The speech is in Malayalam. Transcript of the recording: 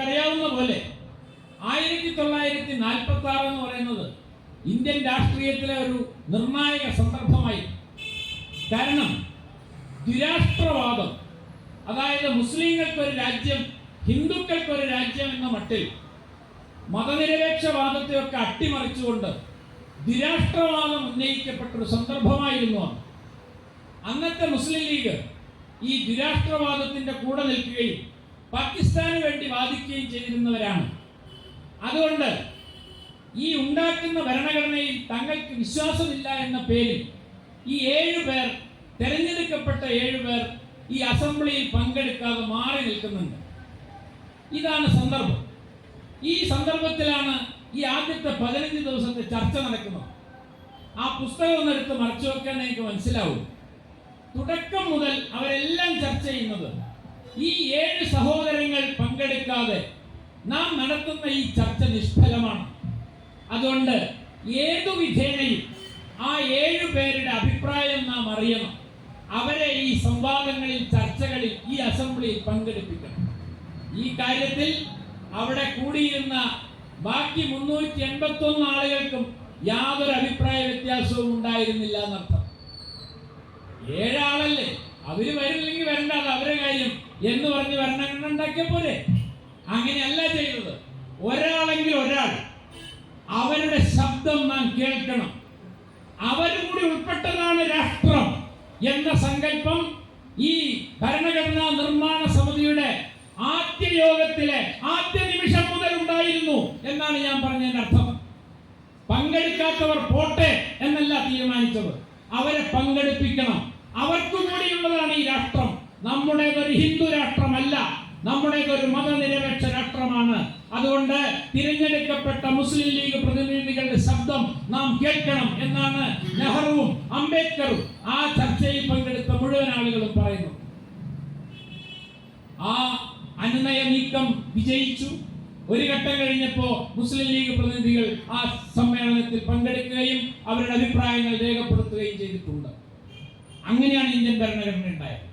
അറിയാവുന്ന പോലെ 1946 എന്ന് പറയുന്നത് ഇന്ത്യൻ രാഷ്ട്രീയത്തിലെ ഒരു നിർണായക സന്ദർഭമായി. കാരണം ദ്വിരാഷ്ട്രവാദം, അതായത് മുസ്ലിങ്ങൾക്കൊരു രാജ്യം, ഹിന്ദുക്കൾക്കൊരു രാജ്യം എന്ന മട്ടിൽ മതനിരപേക്ഷവാദത്തെയൊക്കെ അട്ടിമറിച്ചുകൊണ്ട് ദ്വിരാഷ്ട്രവാദം ഉന്നയിക്കപ്പെട്ടൊരു സന്ദർഭമായിരുന്നു. അന്നത്തെ മുസ്ലിം ലീഗ് ഈ ദ്വിരാഷ്ട്രവാദത്തിന്റെ കൂടെ നിൽക്കുകയും പാകിസ്ഥാന് വേണ്ടി വാദിക്കുകയും ചെയ്തിരുന്നവരാണ്. അതുകൊണ്ട് ഈ ഉണ്ടാക്കുന്ന ഭരണഘടനയിൽ തങ്ങൾക്ക് വിശ്വാസമില്ല എന്ന പേരിൽ ഈ 7 പേർ, തെരഞ്ഞെടുക്കപ്പെട്ട 7 പേർ ഈ അസംബ്ലിയിൽ പങ്കെടുക്കാതെ മാറി നിൽക്കുന്നുണ്ട്. ഇതാണ് സന്ദർഭം. ഈ സന്ദർഭത്തിലാണ് ഈ ആദ്യത്തെ 15 ദിവസത്തെ ചർച്ച നടക്കുന്നത്. ആ പുസ്തകം ഒന്നെടുത്ത് മറച്ചു വെക്കാൻ എനിക്ക് മനസ്സിലാവും. തുടക്കം മുതൽ അവരെല്ലാം ചർച്ച ചെയ്യുന്നത് ഈ 7 സഹോദരങ്ങൾ പങ്കെടുക്കാതെ നാം നടത്തുന്ന ഈ ചർച്ച നിഷ്ഫലമാണ്. അതുകൊണ്ട് ഏതു വിധേനയും ആ 7 പേരുടെ അഭിപ്രായം നാം അറിയണം. അവരെ ഈ സംവാദങ്ങളിൽ, ചർച്ചകളിൽ, ഈ അസംബ്ലിയിൽ പങ്കെടുപ്പിക്കണം. ഈ കാര്യത്തിൽ അവിടെ കൂടിയിരുന്ന ബാക്കി 381 ആളുകൾക്കും യാതൊരു അഭിപ്രായ വ്യത്യാസവും ഉണ്ടായിരുന്നില്ല എന്നർത്ഥം. 7 ആളല്ലേ, അവര് വരില്ലെങ്കിൽ വരണ്ട, അത് അവരെ കാര്യം എന്ന് പറഞ്ഞ് ഭരണഘടന ഉണ്ടാക്കിയ പോലെ. അങ്ങനെയല്ല ചെയ്തത്. ഒരാളെങ്കിൽ ഒരാൾ, അവരുടെ ശബ്ദം നാം കേൾക്കണം. അവരും കൂടി ഉൾപ്പെട്ടതാണ് രാഷ്ട്രം എന്ന സങ്കല്പം ഈ ഭരണഘടനാ നിർമ്മാണ സമിതിയുടെ ആദ്യ യോഗത്തിലെ ആദ്യ നിമിഷം മുതൽ ഉണ്ടായിരുന്നു എന്നാണ് ഞാൻ പറഞ്ഞതിന്റെ അർത്ഥം. പങ്കെടുക്കാത്തവർ പോട്ടെ എന്നല്ല തീരുമാനിച്ചത്, അവരെ പങ്കെടുപ്പിക്കണം. അവർക്കു കൂടിയുള്ളതാണ് ഈ രാഷ്ട്രം. നമ്മുടേതൊരു ഹിന്ദു രാഷ്ട്രമല്ല, നമ്മുടേതൊരു മതനിരപേക്ഷ രാഷ്ട്രമാണ്. അതുകൊണ്ട് തിരഞ്ഞെടുക്കപ്പെട്ട മുസ്ലിം ലീഗ് പ്രതിനിധികളുടെ ശബ്ദം നാം കേൾക്കണം എന്നാണ് നെഹ്റുവും അംബേദ്കറും ആ ചർച്ചയിൽ പങ്കെടുത്ത മുഴുവൻ ആളുകളും പറയുന്നു. ആ അനുനയ നീക്കം വിജയിച്ചു. ഒരു ഘട്ടം കഴിഞ്ഞപ്പോൾ മുസ്ലിം ലീഗ് പ്രതിനിധികൾ ആ സമ്മേളനത്തിൽ പങ്കെടുക്കുകയും അവരുടെ അഭിപ്രായങ്ങൾ രേഖപ്പെടുത്തുകയും ചെയ്തിട്ടുണ്ട്. അങ്ങനെയാണ് ഇന്ത്യൻ ഭരണഘടന ഉണ്ടായത്.